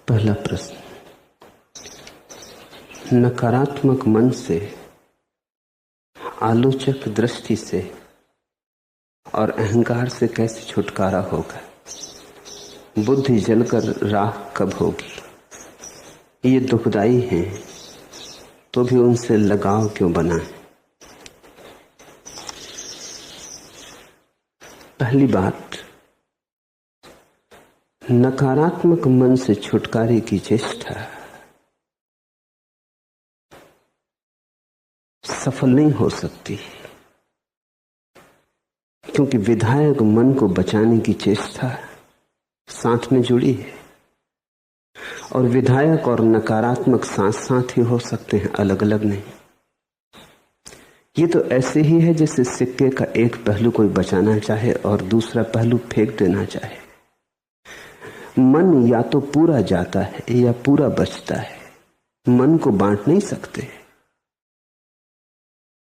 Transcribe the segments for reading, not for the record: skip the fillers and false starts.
पहला प्रश्न, नकारात्मक मन से, आलोचक दृष्टि से और अहंकार से कैसे छुटकारा होगा? बुद्धि जलकर राख कब होगी? ये दुखदाई हैं, तो भी उनसे लगाव क्यों बना है? पहली बात, नकारात्मक मन से छुटकारे की चेष्टा सफल नहीं हो सकती, क्योंकि विधायक मन को बचाने की चेष्टा साथ में जुड़ी है, और विधायक और नकारात्मक साथ साथ ही हो सकते हैं, अलग अलग नहीं। ये तो ऐसे ही है जैसे सिक्के का एक पहलू कोई बचाना चाहे और दूसरा पहलू फेंक देना चाहे। मन या तो पूरा जाता है या पूरा बचता है, मन को बांट नहीं सकते।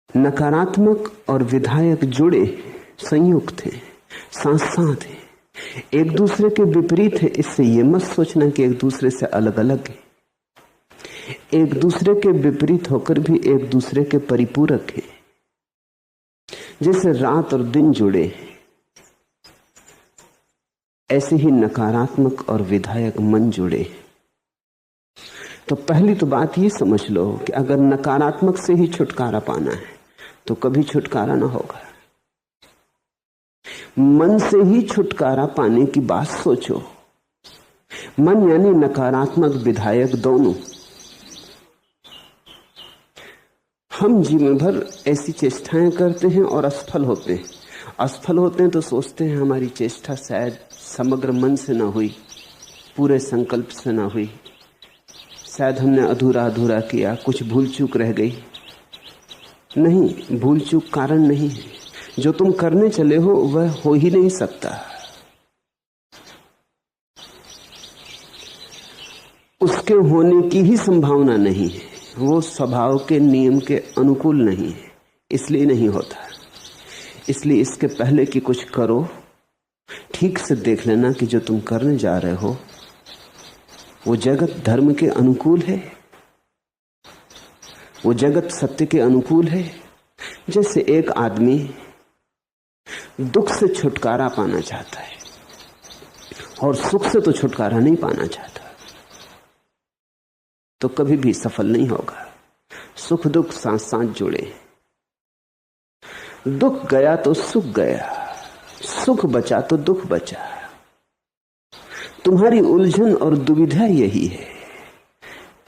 नकारात्मक और विधायक जुड़े, संयुक्त हैं, साथ साथ हैं, एक दूसरे के विपरीत है। इससे यह मत सोचना कि एक दूसरे से अलग अलग है। एक दूसरे के विपरीत होकर भी एक दूसरे के परिपूरक है। जैसे रात और दिन जुड़े, ऐसे ही नकारात्मक और विधायक मन जुड़े। तो पहली तो बात ये समझ लो कि अगर नकारात्मक से ही छुटकारा पाना है तो कभी छुटकारा ना होगा। मन से ही छुटकारा पाने की बात सोचो। मन यानी नकारात्मक विधायक दोनों। हम जीवन भर ऐसी चेष्टाएं करते हैं और असफल होते हैं। असफल होते हैं तो सोचते हैं हमारी चेष्टा शायद समग्र मन से ना हुई, पूरे संकल्प से ना हुई, शायद हमने अधूरा अधूरा किया, कुछ भूल चूक रह गई। नहीं, भूल चूक कारण नहीं है। जो तुम करने चले हो वह हो ही नहीं सकता। उसके होने की ही संभावना नहीं है। वो स्वभाव के नियम के अनुकूल नहीं है, इसलिए नहीं होता। इसलिए इसके पहले कि कुछ करो, ठीक से देख लेना कि जो तुम करने जा रहे हो वो जगत धर्म के अनुकूल है, वो जगत सत्य के अनुकूल है। जैसे एक आदमी दुख से छुटकारा पाना चाहता है और सुख से तो छुटकारा नहीं पाना चाहता, तो कभी भी सफल नहीं होगा। सुख दुख साथ साथ जुड़े। दुख गया तो सुख गया, सुख बचा तो दुख बचा। तुम्हारी उलझन और दुविधा यही है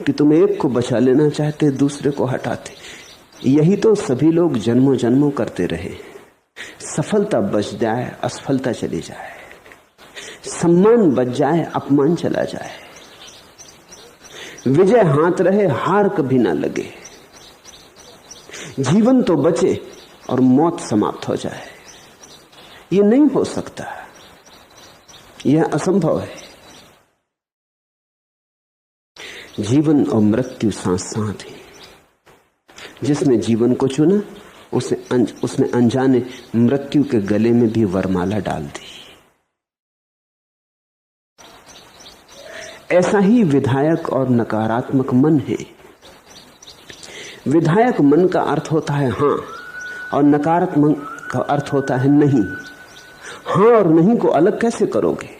कि तुम एक को बचा लेना चाहते, दूसरे को हटाते। यही तो सभी लोग जन्मों जन्मों करते रहे। सफलता बच जाए, असफलता चली जाए, सम्मान बच जाए, अपमान चला जाए, विजय हाथ रहे, हार कभी ना लगे। जीवन तो बचे और मौत समाप्त हो जाए। यह नहीं हो सकता, यह असंभव है। जीवन और मृत्यु साथ साथ है। जिसने जीवन को चुना उसने अनजाने मृत्यु के गले में भी वरमाला डाल दी। ऐसा ही विधायक और नकारात्मक मन है। विधायक मन का अर्थ होता है हां, और नकारात्मक का अर्थ होता है नहीं। हां और नहीं को अलग कैसे करोगे?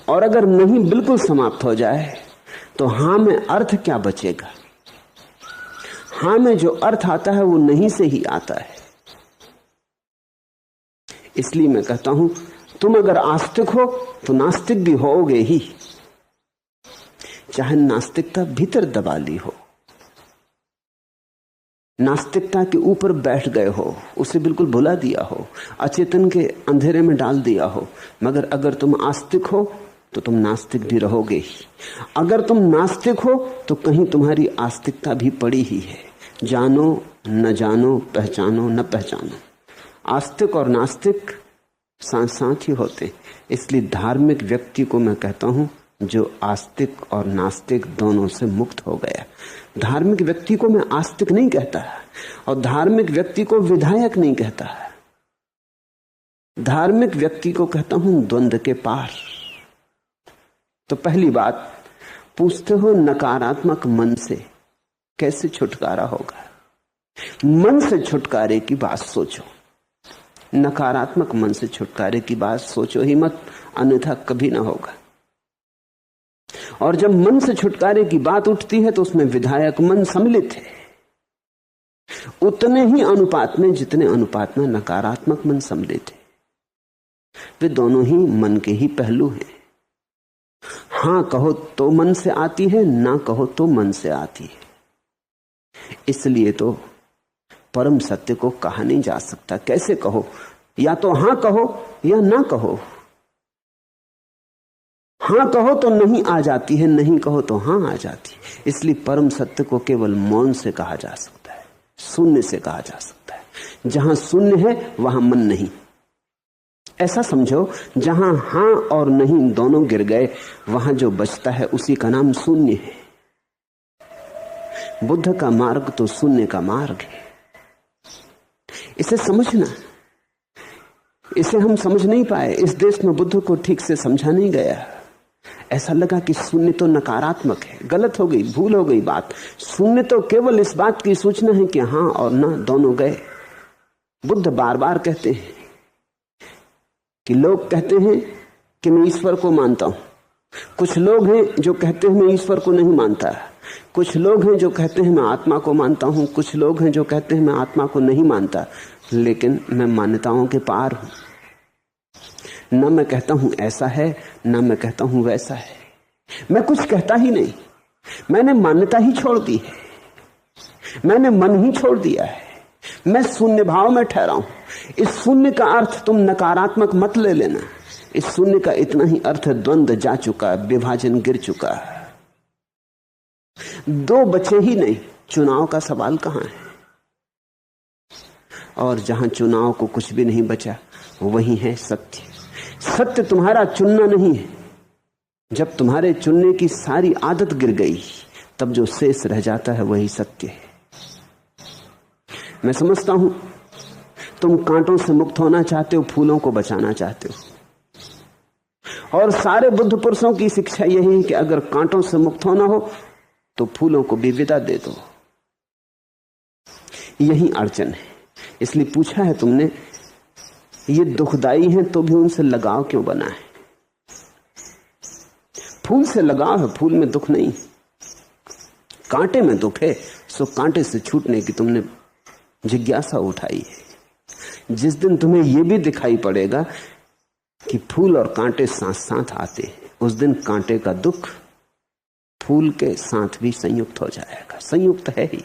और अगर नहीं बिल्कुल समाप्त हो जाए तो हां में अर्थ क्या बचेगा? हां में जो अर्थ आता है वो नहीं से ही आता है। इसलिए मैं कहता हूं, तुम अगर आस्तिक हो तो नास्तिक भी होगे ही, चाहे नास्तिकता भीतर दबा ली हो, नास्तिकता के ऊपर बैठ गए हो, उसे बिल्कुल भुला दिया हो, अचेतन के अंधेरे में डाल दिया हो, मगर अगर तुम आस्तिक हो तो तुम नास्तिक भी रहोगे ही। अगर तुम नास्तिक हो तो कहीं तुम्हारी आस्तिकता भी पड़ी ही है। जानो न जानो, पहचानो न पहचानो। आस्तिक और नास्तिक साथ साथ ही होते। इसलिए धार्मिक व्यक्ति को मैं कहता हूं जो आस्तिक और नास्तिक दोनों से मुक्त हो गया। धार्मिक व्यक्ति को मैं आस्तिक नहीं कहता और धार्मिक व्यक्ति को विधायक नहीं कहता। धार्मिक व्यक्ति को कहता हूं द्वंद्व के पार। तो पहली बात पूछते हो, नकारात्मक मन से कैसे छुटकारा होगा? मन से छुटकारे की बात सोचो, नकारात्मक मन से छुटकारे की बात सोचो ही मत, अन्यथा कभी ना होगा। और जब मन से छुटकारे की बात उठती है तो उसमें विधायक मन सम्मिलित है, उतने ही अनुपात में जितने अनुपात में नकारात्मक मन सम्मिलित है। वे दोनों ही मन के ही पहलू हैं। हां कहो तो मन से आती है, ना कहो तो मन से आती है। इसलिए तो परम सत्य को कहा नहीं जा सकता। कैसे कहो? या तो हां कहो या ना कहो। हां कहो तो नहीं आ जाती है, नहीं कहो तो हां आ जाती है। इसलिए परम सत्य को केवल मौन से कहा जा सकता है, शून्य से कहा जा सकता है। जहां शून्य है वहां मन नहीं। ऐसा समझो, जहां हां और नहीं दोनों गिर गए, वहां जो बचता है उसी का नाम शून्य है। बुद्ध का मार्ग तो शून्य का मार्ग है। इसे समझना, इसे हम समझ नहीं पाए। इस देश में बुद्ध को ठीक से समझा नहीं गया। ऐसा लगा कि शून्य तो नकारात्मक है। गलत हो गई, भूल हो गई बात। शून्य तो केवल इस बात की सूचना है कि हां और ना दोनों गए। बुद्ध बार बार कहते हैं कि लोग कहते हैं कि मैं ईश्वर को मानता हूं। कुछ लोग हैं जो कहते हैं मैं ईश्वर को नहीं मानता। कुछ लोग हैं जो कहते हैं मैं आत्मा को मानता हूं। कुछ लोग हैं जो कहते हैं मैं आत्मा को नहीं मानता, लेकिन मैं मान्यताओं के पार हूं। न मैं कहता हूं ऐसा है, न मैं कहता हूं वैसा है। मैं कुछ कहता ही नहीं। मैंने मान्यता ही छोड़ दी है, मैंने मन ही छोड़ दिया है। मैं शून्य भाव में ठहरा हूं। इस शून्य का अर्थ तुम नकारात्मक मत ले लेना। इस शून्य का इतना ही अर्थ द्वंद्व जा चुका, विभाजन गिर चुका। दो बचे ही नहीं, चुनाव का सवाल कहां है? और जहां चुनाव को कुछ भी नहीं बचा, वही है सत्य। सत्य तुम्हारा चुनना नहीं है। जब तुम्हारे चुनने की सारी आदत गिर गई, तब जो शेष रह जाता है वही सत्य है। मैं समझता हूं तुम कांटों से मुक्त होना चाहते हो, फूलों को बचाना चाहते हो। और सारे बुद्ध पुरुषों की शिक्षा यही है कि अगर कांटों से मुक्त होना हो तो फूलों को भी विदा दे दो। यही अड़चन है। इसलिए पूछा है तुमने, ये दुखदाई है तो भी उनसे लगाव क्यों बना है? फूल से लगाव है, फूल में दुख नहीं। कांटे में दुख है, सो कांटे से छूटने की तुमने जिज्ञासा उठाई है। जिस दिन तुम्हें यह भी दिखाई पड़ेगा कि फूल और कांटे साथ साथ आते हैं, उस दिन कांटे का दुख फूल के साथ भी संयुक्त हो जाएगा। संयुक्त है ही।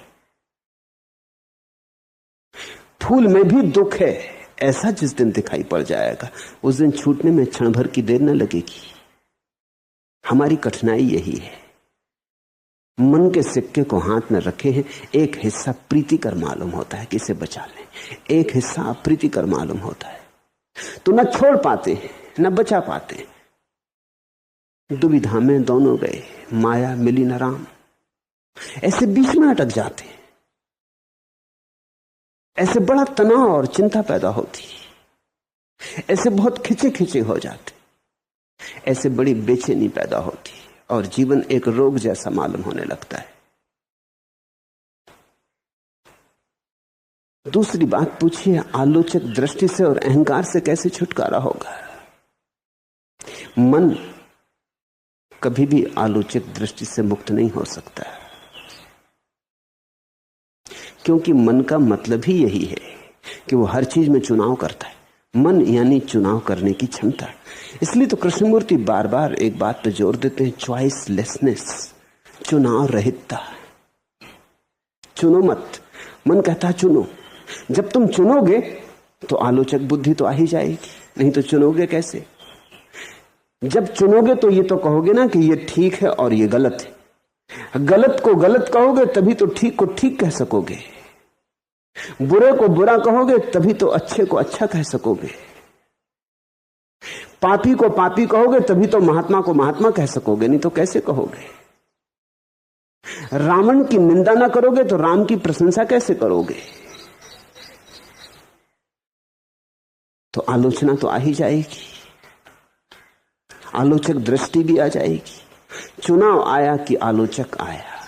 फूल में भी दुख है, ऐसा जिस दिन दिखाई पड़ जाएगा, उस दिन छूटने में क्षण भर की देर न लगेगी। हमारी कठिनाई यही है। मन के सिक्के को हाथ में रखे हैं। एक हिस्सा प्रीतिकर मालूम होता है कि इसे बचा लें, एक हिस्सा अप्रीतिकर मालूम होता है, तो न छोड़ पाते न बचा पाते। दुविधा में दोनों गए, माया मिली न राम। ऐसे बीच में अटक जाते, ऐसे बड़ा तनाव और चिंता पैदा होती, ऐसे बहुत खिंचे खिंचे हो जाते, ऐसे बड़ी बेचैनी पैदा होती और जीवन एक रोग जैसा मालूम होने लगता है। दूसरी बात पूछिए, आलोचक दृष्टि से और अहंकार से कैसे छुटकारा होगा? मन कभी भी आलोचक दृष्टि से मुक्त नहीं हो सकता, क्योंकि मन का मतलब ही यही है कि वो हर चीज में चुनाव करता है। मन यानी चुनाव करने की क्षमता। इसलिए तो कृष्णमूर्ति बार बार एक बात पर जोर देते हैं, चॉइसलेसनेस, चुनाव रहितता। चुनो मत। मन कहता है चुनो। जब तुम चुनोगे तो आलोचक बुद्धि तो आ ही जाएगी, नहीं तो चुनोगे कैसे? जब चुनोगे तो ये तो कहोगे ना कि ये ठीक है और ये गलत है। गलत को गलत कहोगे तभी तो ठीक को ठीक कह सकोगे। बुरे को बुरा कहोगे तभी तो अच्छे को अच्छा कह सकोगे। पापी को पापी कहोगे तभी तो महात्मा को महात्मा कह सकोगे, नहीं तो कैसे कहोगे? रावण की निंदा ना करोगे तो राम की प्रशंसा कैसे करोगे? तो आलोचना तो आ ही जाएगी। आलोचक दृष्टि भी आ जाएगी। चुनाव आया कि आलोचक आया।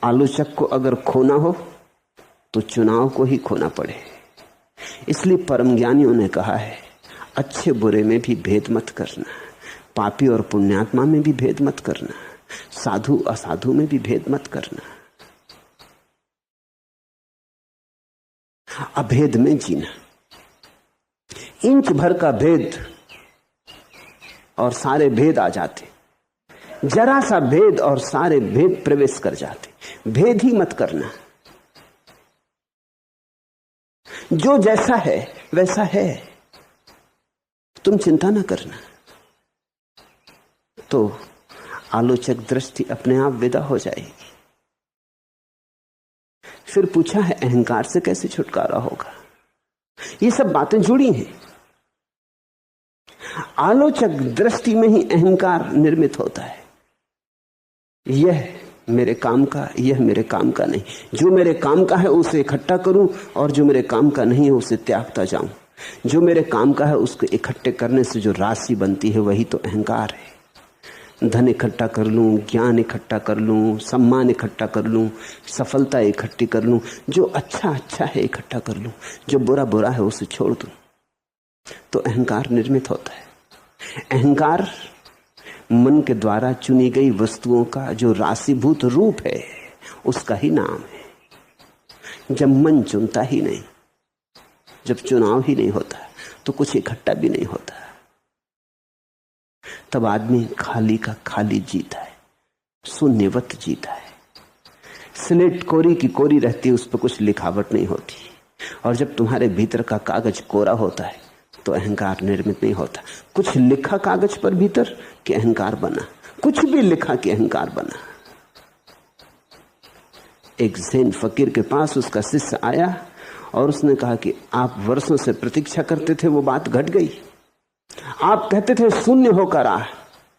आलोचक को अगर खोना हो तो चुनाव को ही खोना पड़े। इसलिए परम ज्ञानियों ने कहा है, अच्छे बुरे में भी भेद मत करना, पापी और पुण्यात्मा में भी भेद मत करना, साधु असाधु में भी भेद मत करना, अभेद में जीना। इंच भर का भेद और सारे भेद आ जाते, जरा सा भेद और सारे भेद प्रवेश कर जाते। भेद ही मत करना, जो जैसा है वैसा है, तुम चिंता ना करना। तो आलोचक दृष्टि अपने आप विदा हो जाएगी। फिर पूछा है अहंकार से कैसे छुटकारा होगा। ये सब बातें जुड़ी हैं। आलोचक दृष्टि में ही अहंकार निर्मित होता है। यह मेरे काम का, यह मेरे काम का नहीं। जो मेरे काम का है उसे इकट्ठा करूं और जो मेरे काम का नहीं है उसे त्यागता जाऊं। जो मेरे काम का है उसको इकट्ठे करने से जो राशि बनती है वही तो अहंकार है। धन इकट्ठा कर लूं, ज्ञान इकट्ठा कर लूं, सम्मान इकट्ठा कर लूं, सफलता इकट्ठी कर लूं, जो अच्छा अच्छा है इकट्ठा कर लूं, जो बुरा बुरा है उसे छोड़ दूं, तो अहंकार निर्मित होता है। अहंकार मन के द्वारा चुनी गई वस्तुओं का जो राशिभूत रूप है उसका ही नाम है। जब मन चुनता ही नहीं, जब चुनाव ही नहीं होता, तो कुछ इकट्ठा भी नहीं होता। तब आदमी खाली का खाली जीता है, शून्यवत जीता है। स्लेट कोरी की कोरी रहती है, उस पर कुछ लिखावट नहीं होती। और जब तुम्हारे भीतर का कागज कोरा होता है तो अहंकार निर्मित नहीं होता। कुछ लिखा कागज पर भीतर कि अहंकार बना, कुछ भी लिखा कि अहंकार बना। एक ज़ैन फकीर के पास उसका शिष्य आया और उसने कहा कि आप वर्षों से प्रतीक्षा करते थे, वो बात घट गई। आप कहते थे शून्य होकर आ,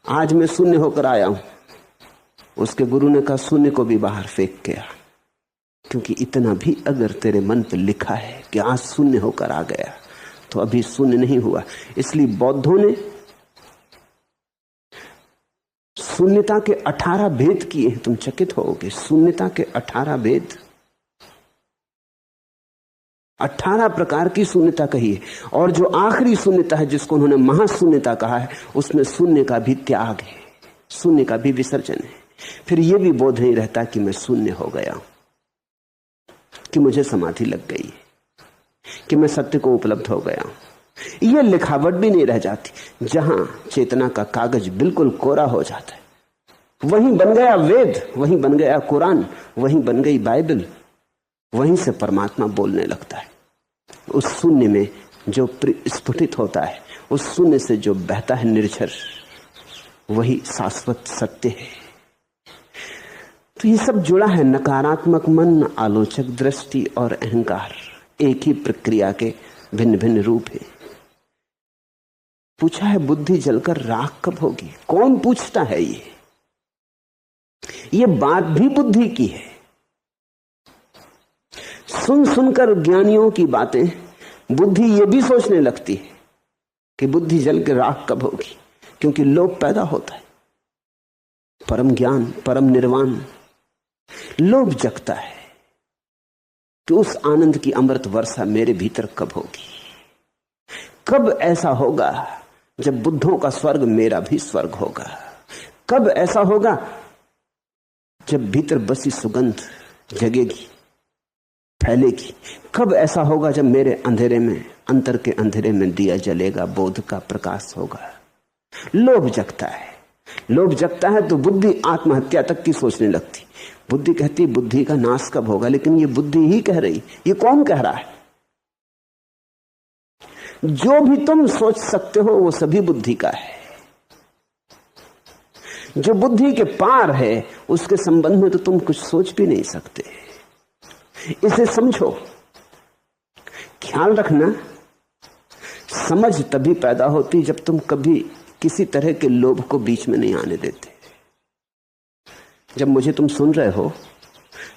आज मैं शून्य होकर आया हूं। उसके गुरु ने कहा शून्य को भी बाहर फेंक के आ, क्योंकि इतना भी अगर तेरे मन पर लिखा है कि आज शून्य होकर आ गया तो अभी शून्य नहीं हुआ। इसलिए बौद्धों ने शून्यता के 18 भेद किए हैं। तुम चकित होगे, शून्यता के 18 भेद, 18 प्रकार की शून्यता कही है। और जो आखिरी शून्यता है जिसको उन्होंने महाशून्यता कहा है, उसमें शून्य का भी त्याग है, शून्य का भी विसर्जन है। फिर यह भी बोध नहीं रहता कि मैं शून्य हो गया हूं, कि मुझे समाधि लग गई है, कि मैं सत्य को उपलब्ध हो गया हूं। यह लिखावट भी नहीं रह जाती। जहां चेतना का कागज बिल्कुल कोरा हो जाता है, वहीं बन गया वेद, वहीं बन गया कुरान, वहीं बन गई बाइबल, वहीं से परमात्मा बोलने लगता है। उस शून्य में जो स्फुटित होता है, उस शून्य से जो बहता है निर्झर, वही शाश्वत सत्य है। तो ये सब जुड़ा है। नकारात्मक मन, आलोचक दृष्टि और अहंकार एक ही प्रक्रिया के भिन्न भिन्न रूप है। पूछा है बुद्धि जलकर राख कब होगी। कौन पूछता है ये बात भी बुद्धि की है। सुन सुनकर ज्ञानियों की बातें बुद्धि ये भी सोचने लगती है कि बुद्धि जल के राख कब होगी, क्योंकि लोभ पैदा होता है। परम ज्ञान, परम निर्वाण, लोभ जगता है कि उस आनंद की अमृत वर्षा मेरे भीतर कब होगी। कब ऐसा होगा जब बुद्धों का स्वर्ग मेरा भी स्वर्ग होगा। कब ऐसा होगा जब भीतर बसी सुगंध जगेगी, फैलेगी। कब ऐसा होगा जब मेरे अंधेरे में, अंतर के अंधेरे में दिया जलेगा, बोध का प्रकाश होगा। लोभ जगता है। लोभ जगता है तो बुद्धि आत्महत्या तक की सोचने लगती। बुद्धि कहती बुद्धि का नाश कब होगा, लेकिन ये बुद्धि ही कह रही। ये कौन कह रहा है? जो भी तुम सोच सकते हो वो सभी बुद्धि का है। जो बुद्धि के पार है उसके संबंध में तो तुम कुछ सोच भी नहीं सकते। इसे समझो, ख्याल रखना। समझ तभी पैदा होती जब तुम कभी किसी तरह के लोभ को बीच में नहीं आने देते। जब मुझे तुम सुन रहे हो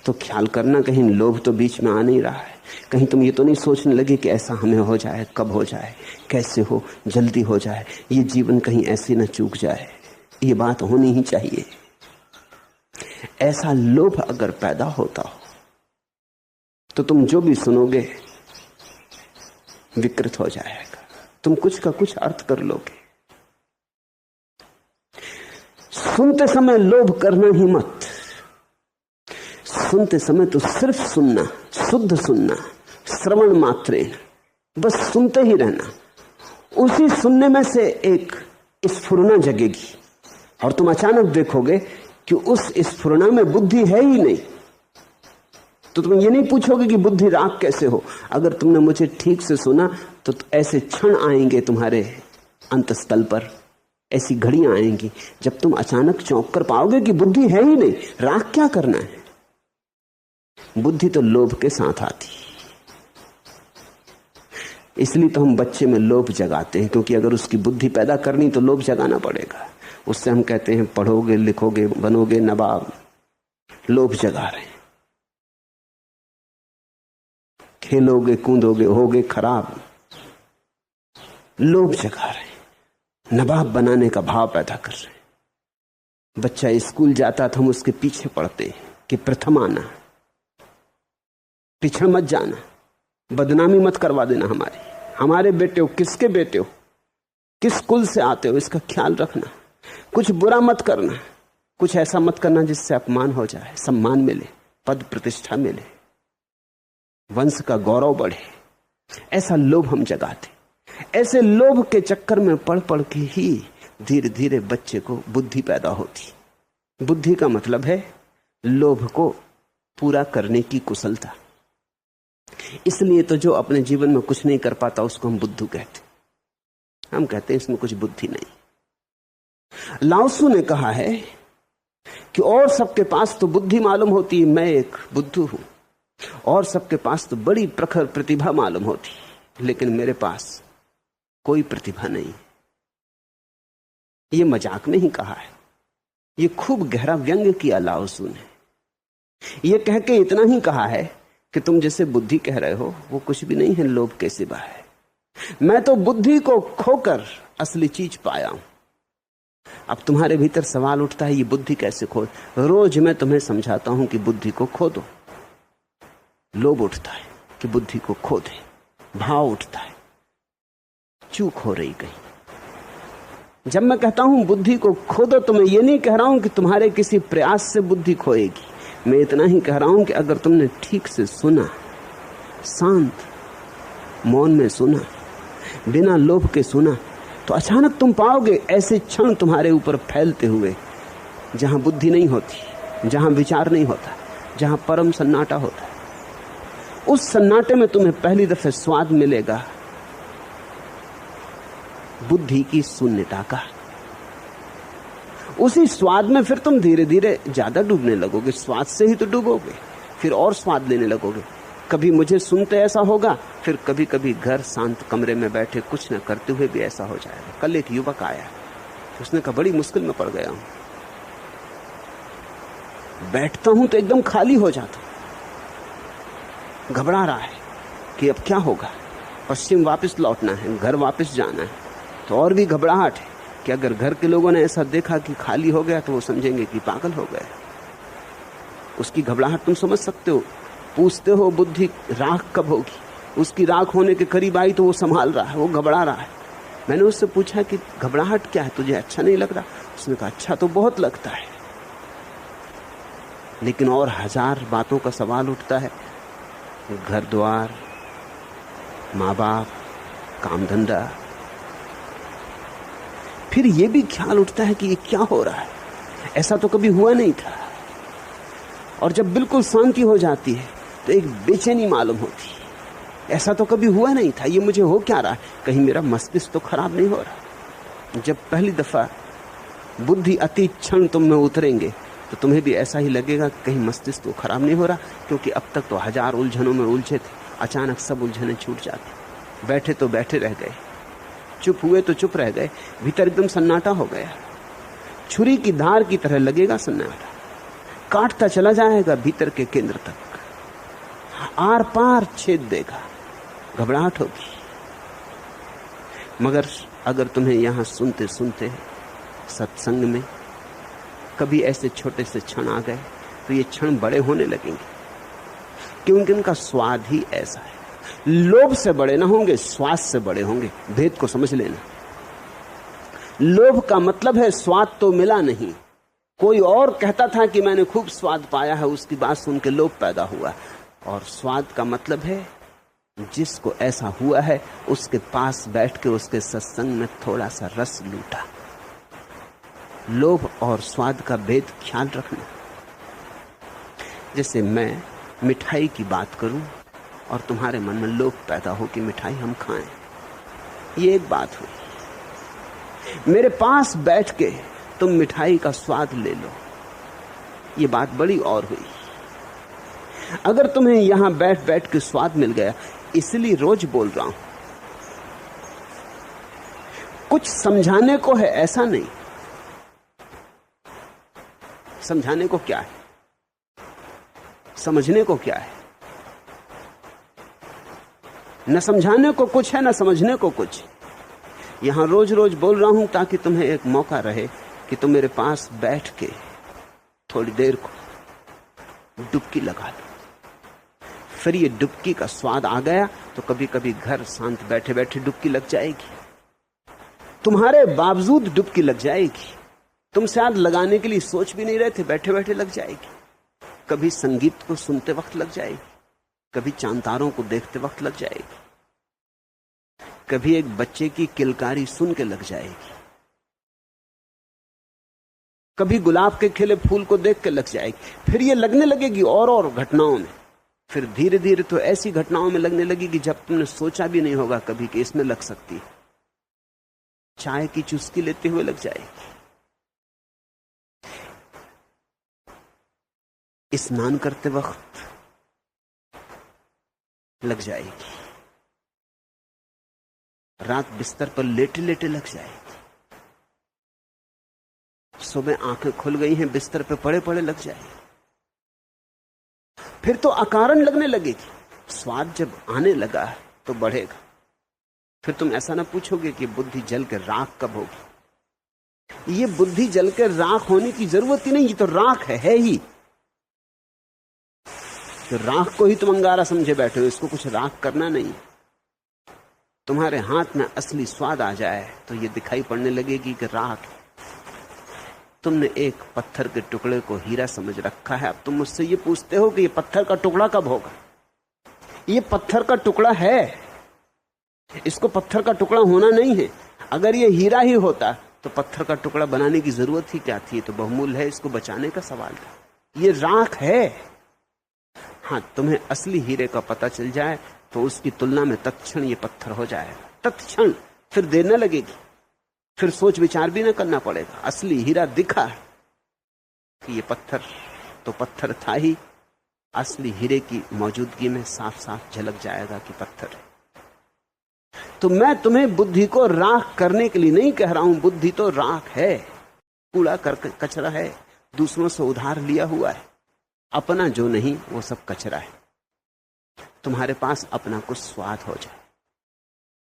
तो ख्याल करना कहीं लोभ तो बीच में आ नहीं रहा है। कहीं तुम ये तो नहीं सोचने लगे कि ऐसा हमें हो जाए, कब हो जाए, कैसे हो, जल्दी हो जाए, ये जीवन कहीं ऐसे न चूक जाए। ये बात होनी ही चाहिए। ऐसा लोभ अगर पैदा होता हो तो तुम जो भी सुनोगे विकृत हो जाएगा, तुम कुछ का कुछ अर्थ कर लोगे। सुनते समय लोभ करना ही मत। सुनते समय तो सिर्फ सुनना, शुद्ध सुनना, श्रवण मात्रेण, बस सुनते ही रहना। उसी सुनने में से एक स्फुरना जगेगी और तुम अचानक देखोगे कि उस स्फुरना में बुद्धि है ही नहीं। तो तुम ये नहीं पूछोगे कि बुद्धि राग कैसे हो। अगर तुमने मुझे ठीक से सुना तो ऐसे क्षण आएंगे तुम्हारे अंतस्थल पर, ऐसी घड़ियां आएंगी जब तुम अचानक चौंक कर पाओगे कि बुद्धि है ही नहीं। राग क्या करना है? बुद्धि तो लोभ के साथ आती। इसलिए तो हम बच्चे में लोभ जगाते हैं, क्योंकि अगर उसकी बुद्धि पैदा करनी तो लोभ जगाना पड़ेगा। उससे हम कहते हैं पढ़ोगे, लिखोगे, बनोगे नवाब। लोभ जगा रहे हैं। खेलोगे, कूदोगे, होगे खराब। लोभ जगा रहे हैं, नवाब बनाने का भाव पैदा कर रहे हैं। बच्चा स्कूल जाता था, हम उसके पीछे पड़ते हैं कि प्रथम आना, पिछड़ मत जाना, बदनामी मत करवा देना हमारे बेटे हो, किसके बेटे हो, किस कुल से आते हो, इसका ख्याल रखना। कुछ बुरा मत करना, कुछ ऐसा मत करना जिससे अपमान हो जाए, सम्मान मिले, पद प्रतिष्ठा मिले, वंश का गौरव बढ़े। ऐसा लोभ हम जगाते। ऐसे लोभ के चक्कर में पड़ पड़ के ही धीरे धीरे बच्चे को बुद्धि पैदा होती। बुद्धि का मतलब है लोभ को पूरा करने की कुशलता। इसलिए तो जो अपने जीवन में कुछ नहीं कर पाता उसको हम बुद्धू कहते। हम कहते हैं इसमें कुछ बुद्धि नहीं। लाओसू ने कहा है कि और सबके पास तो बुद्धि मालूम होती है, मैं एक बुद्धू हूं। और सबके पास तो बड़ी प्रखर प्रतिभा मालूम होती, लेकिन मेरे पास कोई प्रतिभा नहीं। ये मजाक में ही कहा है, ये खूब गहरा व्यंग्य किया लाओसू ने। ये कह के इतना ही कहा है कि तुम जैसे बुद्धि कह रहे हो वो कुछ भी नहीं है, लोभ के सिवा है। मैं तो बुद्धि को खोकर असली चीज पाया हूं। अब तुम्हारे भीतर सवाल उठता है ये बुद्धि कैसे खो। रोज मैं तुम्हें समझाता हूं कि बुद्धि को खो दो। लोभ उठता है कि बुद्धि को खो दे, भाव उठता है चूक हो रही कहीं। जब मैं कहता हूं बुद्धि को खो दो तो मैं ये नहीं कह रहा हूं कि तुम्हारे किसी प्रयास से बुद्धि खोएगी। मैं इतना ही कह रहा हूं कि अगर तुमने ठीक से सुना, शांत मौन में सुना, बिना लोभ के सुना, तो अचानक तुम पाओगे ऐसे क्षण तुम्हारे ऊपर फैलते हुए जहां बुद्धि नहीं होती, जहां विचार नहीं होता, जहां परम सन्नाटा होता है। उस सन्नाटे में तुम्हें पहली दफे स्वाद मिलेगा बुद्धि की शून्यता का। उसी स्वाद में फिर तुम धीरे धीरे ज्यादा डूबने लगोगे। स्वाद से ही तो डूबोगे, फिर और स्वाद लेने लगोगे। कभी मुझे सुनते ऐसा होगा, फिर कभी कभी घर शांत कमरे में बैठे कुछ न करते हुए भी ऐसा हो जाएगा। कल एक युवक आया, उसने कहा बड़ी मुश्किल में पड़ गया हूं, बैठता हूं तो एकदम खाली हो जाता, घबरा रहा है कि अब क्या होगा। पश्चिम वापस लौटना है, घर वापस जाना है, तो और भी घबराहट है कि अगर घर के लोगों ने ऐसा देखा कि खाली हो गया तो वो समझेंगे कि पागल हो गया। उसकी घबराहट तुम समझ सकते हो। पूछते हो बुद्धि राख कब होगी। उसकी राख होने के करीब आई तो वो संभाल रहा है, वो घबरा रहा है। मैंने उससे पूछा कि घबराहट क्या है, तुझे अच्छा नहीं लग रहा? उसने कहा अच्छा तो बहुत लगता है, लेकिन और हजार बातों का सवाल उठता है। घर द्वार, माँ बाप, काम धंधा। फिर ये भी ख्याल उठता है कि ये क्या हो रहा है, ऐसा तो कभी हुआ नहीं था। और जब बिल्कुल शांति हो जाती है तो एक बेचैनी मालूम होती है, ऐसा तो कभी हुआ नहीं था, ये मुझे हो क्या रहा है, कहीं मेरा मस्तिष्क तो खराब नहीं हो रहा। जब पहली दफा बुद्धि अति क्षण तुम में उतरेंगे तो तुम्हें भी ऐसा ही लगेगा कहीं मस्तिष्क तो खराब नहीं हो रहा, क्योंकि अब तक तो हजार उलझनों में उलझे थे, अचानक सब उलझने छूट जाते। बैठे तो बैठे रह गए, चुप हुए तो चुप रह गए, भीतर एकदम सन्नाटा हो गया। छुरी की धार की तरह लगेगा सन्नाटा, काटता चला जाएगा भीतर के केंद्र तक। आर पार छेद देगा, घबराहट होगी। मगर अगर तुम्हें यहां सुनते सुनते सत्संग में कभी ऐसे छोटे से क्षण आ गए तो ये क्षण बड़े होने लगेंगे, क्योंकि इनका स्वाद ही ऐसा है। लोभ से बड़े ना होंगे, स्वाद से बड़े होंगे। भेद को समझ लेना। लोभ का मतलब है स्वाद तो मिला नहीं। कोई और कहता था कि मैंने खूब स्वाद पाया है, उसकी बात सुन के लोभ पैदा हुआ। और स्वाद का मतलब है जिसको ऐसा हुआ है उसके पास बैठ के उसके सत्संग में थोड़ा सा रस लूटा। लोभ और स्वाद का भेद ख्याल रखना। जैसे मैं मिठाई की बात करूं और तुम्हारे मन में लोभ पैदा हो कि मिठाई हम खाएं, ये एक बात हुई। मेरे पास बैठ के तुम मिठाई का स्वाद ले लो, ये बात बड़ी और हुई। अगर तुम्हें यहां बैठ बैठ के स्वाद मिल गया, इसलिए रोज बोल रहा हूं, कुछ समझाने को है ऐसा नहीं। समझाने को क्या है, समझने को क्या है। न समझाने को कुछ है, न समझने को कुछ। यहां रोज रोज बोल रहा हूं ताकि तुम्हें एक मौका रहे कि तुम मेरे पास बैठ के थोड़ी देर को डुबकी लगा लो। फिर ये डुबकी का स्वाद आ गया तो कभी कभी घर शांत बैठे बैठे डुबकी लग जाएगी, तुम्हारे बावजूद डुबकी लग जाएगी। तुम शायद लगाने के लिए सोच भी नहीं रहे थे, बैठे बैठे लग जाएगी। कभी संगीत को सुनते वक्त लग जाएगी, कभी चांतारों को देखते वक्त लग जाएगी, कभी एक बच्चे की किलकारी सुन के लग जाएगी, कभी गुलाब के खिले फूल को देख के लग जाएगी। फिर ये लगने लगेगी और घटनाओं में। फिर धीरे धीरे तो ऐसी घटनाओं में लगने लगेगी जब तुमने सोचा भी नहीं होगा कभी कि इसमें लग सकती है। चाय की चुस्की लेते हुए लग जाएगी, स्नान करते वक्त लग जाएगी, रात बिस्तर पर लेटे लेटे लग जाएगी, सुबह आंखें खुल गई हैं बिस्तर पे पड़े पड़े लग जाएगी। फिर तो अकारण लगने लगेगी। स्वाद जब आने लगा तो बढ़ेगा। फिर तुम ऐसा ना पूछोगे कि बुद्धि जल के राख कब होगी। ये बुद्धि जल के राख होने की जरूरत ही नहीं, ये तो राख है ही। तो राख को ही तुम अंगारा समझे बैठे हो, इसको कुछ राख करना नहीं। तुम्हारे हाथ में असली स्वाद आ जाए तो ये दिखाई पड़ने लगेगी कि राख। तुमने एक पत्थर के टुकड़े को हीरा समझ रखा है, अब तुम मुझसे ये पूछते हो कि ये पत्थर का टुकड़ा कब होगा। ये पत्थर का टुकड़ा है, इसको पत्थर का टुकड़ा होना नहीं है। अगर ये हीरा ही होता तो पत्थर का टुकड़ा बनाने की जरूरत ही क्या थी। ये तो बहुमूल्य है, इसको बचाने का सवाल था। ये राख है। हाँ, तुम्हें असली हीरे का पता चल जाए तो उसकी तुलना में तत्क्षण ये पत्थर हो जाएगा, तत्क्षण। फिर देर न लगेगी, फिर सोच विचार भी न करना पड़ेगा। असली हीरा दिखा कि ये पत्थर तो पत्थर था ही, असली हीरे की मौजूदगी में साफ साफ झलक जाएगा कि पत्थर है। तो मैं तुम्हें बुद्धि को राख करने के लिए नहीं कह रहा हूं। बुद्धि तो राख है, कूड़ा कचरा है, दूसरों से उधार लिया हुआ है। अपना जो नहीं वो सब कचरा है। तुम्हारे पास अपना कुछ स्वाद हो जाए।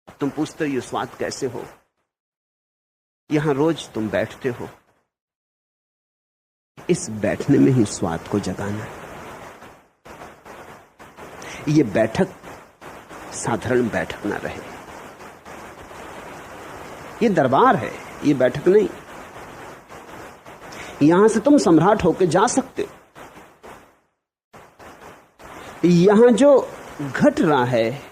अब तुम पूछते हो ये स्वाद कैसे हो। यहां रोज तुम बैठते हो, इस बैठने में ही स्वाद को जगाना है। ये बैठक साधारण बैठक ना रहे, ये दरबार है, ये बैठक नहीं। यहां से तुम सम्राट होकर जा सकते हो। यहां जो घट रहा है,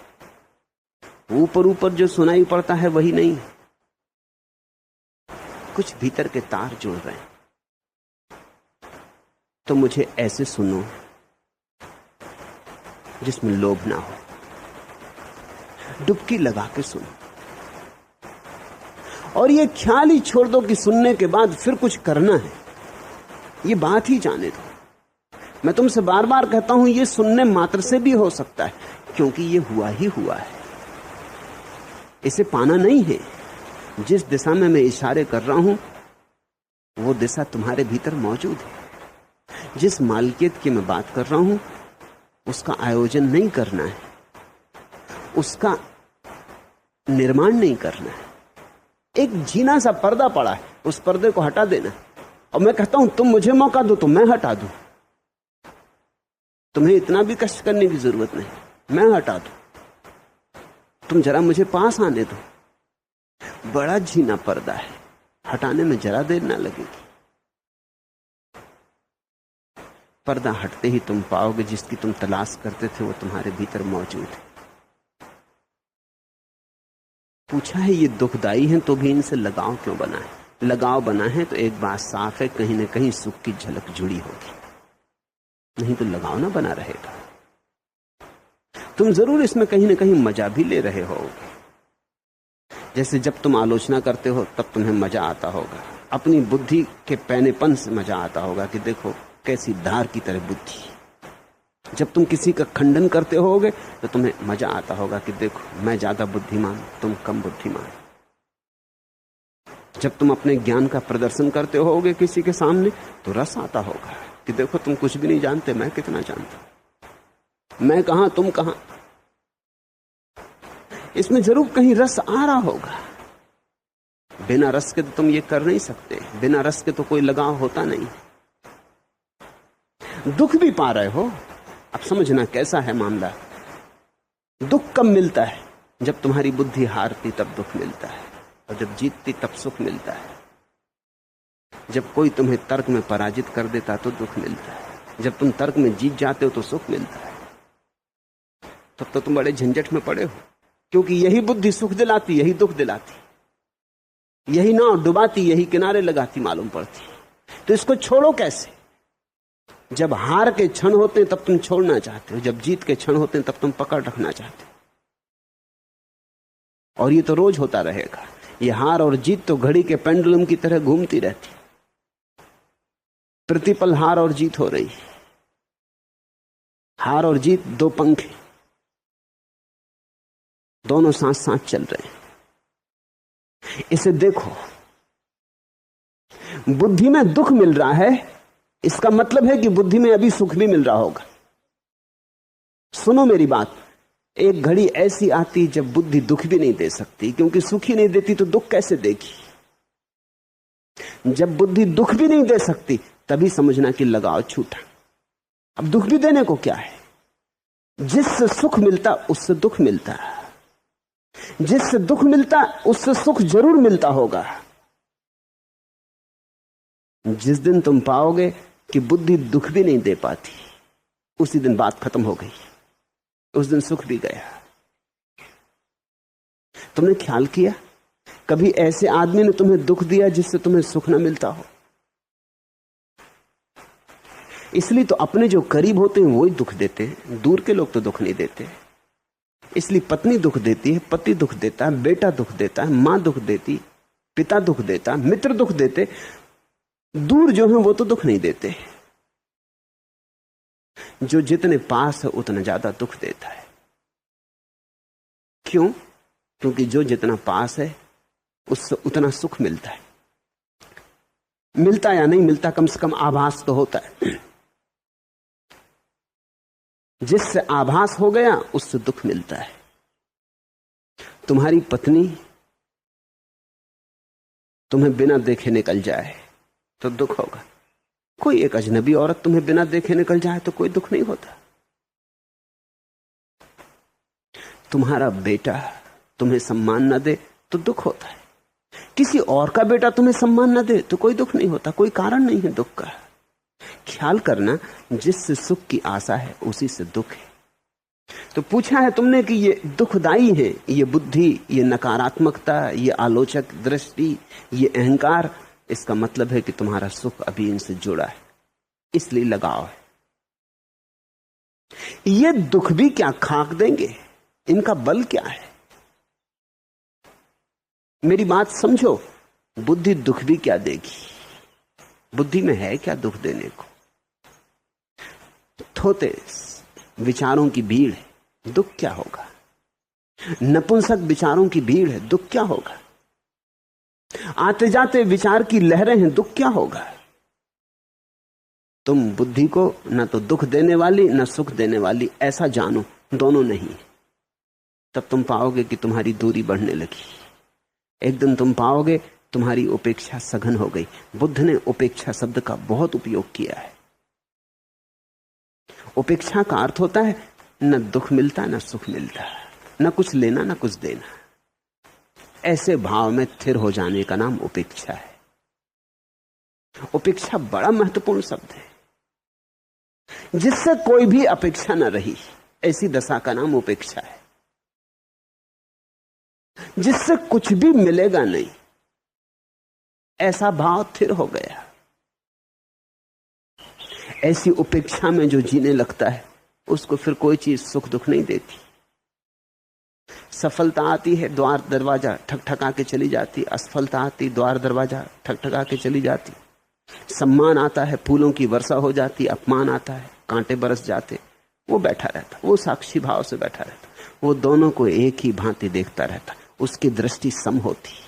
ऊपर ऊपर जो सुनाई पड़ता है वही नहीं, कुछ भीतर के तार जुड़ रहे हैं। तो मुझे ऐसे सुनो जिसमें लोभ ना हो, डुबकी लगा के सुनो। और ये ख्याल ही छोड़ दो कि सुनने के बाद फिर कुछ करना है। ये बात ही जाने दो। मैं तुमसे बार बार कहता हूं ये सुनने मात्र से भी हो सकता है, क्योंकि ये हुआ ही हुआ है, इसे पाना नहीं है। जिस दिशा में मैं इशारे कर रहा हूं वो दिशा तुम्हारे भीतर मौजूद है। जिस मालिकियत की मैं बात कर रहा हूं उसका आयोजन नहीं करना है, उसका निर्माण नहीं करना है। एक झीना सा पर्दा पड़ा है, उस पर्दे को हटा देना। और मैं कहता हूं तुम मुझे मौका दो तो मैं हटा दूं। तुम्हें इतना भी कष्ट करने की जरूरत नहीं, मैं हटा दूं। तुम जरा मुझे पास आने दो। बड़ा झीना पर्दा है, हटाने में जरा देर ना लगेगी। पर्दा हटते ही तुम पाओगे जिसकी तुम तलाश करते थे वो तुम्हारे भीतर मौजूद है। पूछा है ये दुखदाई है तो भी इनसे लगाव क्यों बना है? लगाव बना है तो एक बात साफ है, कहीं ना कहीं सुख की झलक जुड़ी होगी, नहीं तो लगाव ना बना रहेगा। तुम जरूर इसमें कहीं ना कहीं मजा भी ले रहे होगे। जैसे जब तुम आलोचना करते हो तब तुम्हें मजा आता होगा, अपनी बुद्धि के पैनेपन से मजा आता होगा कि देखो कैसी धार की तरह बुद्धि। जब तुम किसी का खंडन करते होगे तो तुम्हें मजा आता होगा कि देखो मैं ज्यादा बुद्धिमान, तुम कम बुद्धिमान। जब तुम अपने ज्ञान का प्रदर्शन करते होगे किसी के सामने तो रस आता होगा कि देखो तुम कुछ भी नहीं जानते, मैं कितना जानता। मैं कहां तुम कहां। इसमें जरूर कहीं रस आ रहा होगा। बिना रस के तो तुम ये कर नहीं सकते, बिना रस के तो कोई लगाव होता नहीं। दुख भी पा रहे हो, अब समझना कैसा है मामला। दुख कब मिलता है? जब तुम्हारी बुद्धि हारती तब दुख मिलता है, और जब जीतती तब सुख मिलता है। जब कोई तुम्हें तर्क में पराजित कर देता तो दुख मिलता है, जब तुम तर्क में जीत जाते हो तो सुख मिलता है। तब तो तुम बड़े झंझट में पड़े हो, क्योंकि यही बुद्धि सुख दिलाती, यही दुख दिलाती, यही नाव डुबाती, यही किनारे लगाती मालूम पड़ती। तो इसको छोड़ो कैसे? जब हार के क्षण होते हैं तब तुम छोड़ना चाहते हो, जब जीत के क्षण होते हैं तब तुम पकड़ रखना चाहते हो। और ये तो रोज होता रहेगा। ये हार और जीत तो घड़ी के पेंडुलम की तरह घूमती रहती, प्रतिपल हार और जीत हो रही। हार और जीत दो पंखे, दोनों साथ साथ चल रहे हैं। इसे देखो, बुद्धि में दुख मिल रहा है, इसका मतलब है कि बुद्धि में अभी सुख भी मिल रहा होगा। सुनो मेरी बात, एक घड़ी ऐसी आती जब बुद्धि दुख भी नहीं दे सकती, क्योंकि सुख ही नहीं देती तो दुख कैसे देगी। जब बुद्धि दुख भी नहीं दे सकती तभी समझना कि लगाव छूटा। अब दुख भी देने को क्या है? जिससे सुख मिलता उससे दुख मिलता, जिससे दुख मिलता उससे सुख जरूर मिलता होगा। जिस दिन तुम पाओगे कि बुद्धि दुख भी नहीं दे पाती, उसी दिन बात खत्म हो गई, उस दिन सुख भी गया। तुमने ख्याल किया कभी ऐसे आदमी ने तुम्हें दुख दिया जिससे तुम्हें सुख न मिलता हो? इसलिए तो अपने जो करीब होते हैं वही दुख देते हैं, दूर के लोग तो दुख नहीं देते। इसलिए पत्नी दुख देती है, पति दुख देता है, बेटा दुख देता है, मां दुख देती, पिता दुख देता, मित्र दुख देते। दूर जो है वो तो दुख नहीं देते। जो जितने पास है उतना ज्यादा दुख देता है। क्यों? क्योंकि जो जितना पास है उससे उतना सुख मिलता है। मिलता या नहीं मिलता, कम से कम आभास तो होता है। जिससे आभास हो गया उससे दुख मिलता है। तुम्हारी पत्नी तुम्हें बिना देखे निकल जाए तो दुख होगा। कोई एक अजनबी औरत तुम्हें बिना देखे निकल जाए तो कोई दुख नहीं होता। तुम्हारा बेटा तुम्हें सम्मान न दे तो दुख होता है। किसी और का बेटा तुम्हें सम्मान न दे तो कोई दुख नहीं होता, कोई कारण नहीं है दुख का। ख्याल करना, जिससे सुख की आशा है उसी से दुख है। तो पूछा है तुमने कि ये दुखदाई है, ये बुद्धि, ये नकारात्मकता, ये आलोचक दृष्टि, ये अहंकार, इसका मतलब है कि तुम्हारा सुख अभी इनसे जुड़ा है, इसलिए लगाव है। ये दुख भी क्या खाक देंगे? इनका बल क्या है? मेरी बात समझो, बुद्धि दुख भी क्या देगी? बुद्धि में है क्या दुख देने को? थोते विचारों की भीड़ है, दुख क्या होगा? नपुंसक विचारों की भीड़ है, दुख क्या होगा? आते जाते विचार की लहरें हैं, दुख क्या होगा? तुम बुद्धि को न तो दुख देने वाली न सुख देने वाली ऐसा जानो, दोनों नहीं। तब तुम पाओगे कि तुम्हारी दूरी बढ़ने लगी। एक दिन तुम पाओगे तुम्हारी उपेक्षा सघन हो गई। बुद्ध ने उपेक्षा शब्द का बहुत उपयोग किया है। उपेक्षा का अर्थ होता है न दुख मिलता न सुख मिलता, न कुछ लेना न कुछ देना। ऐसे भाव में स्थिर हो जाने का नाम उपेक्षा है। उपेक्षा बड़ा महत्वपूर्ण शब्द है। जिससे कोई भी अपेक्षा न रही, ऐसी दशा का नाम उपेक्षा है। जिससे कुछ भी मिलेगा नहीं, ऐसा भाव स्थिर हो गया। ऐसी उपेक्षा में जो जीने लगता है उसको फिर कोई चीज सुख दुख नहीं देती। सफलता आती है, द्वार दरवाजा ठकठका के चली जाती। असफलता आती, द्वार दरवाजा ठकठका के चली जाती। सम्मान आता है, फूलों की वर्षा हो जाती। अपमान आता है, कांटे बरस जाते। वो बैठा रहता, वो साक्षी भाव से बैठा रहता, वो दोनों को एक ही भांति देखता रहता। उसकी दृष्टि सम होती।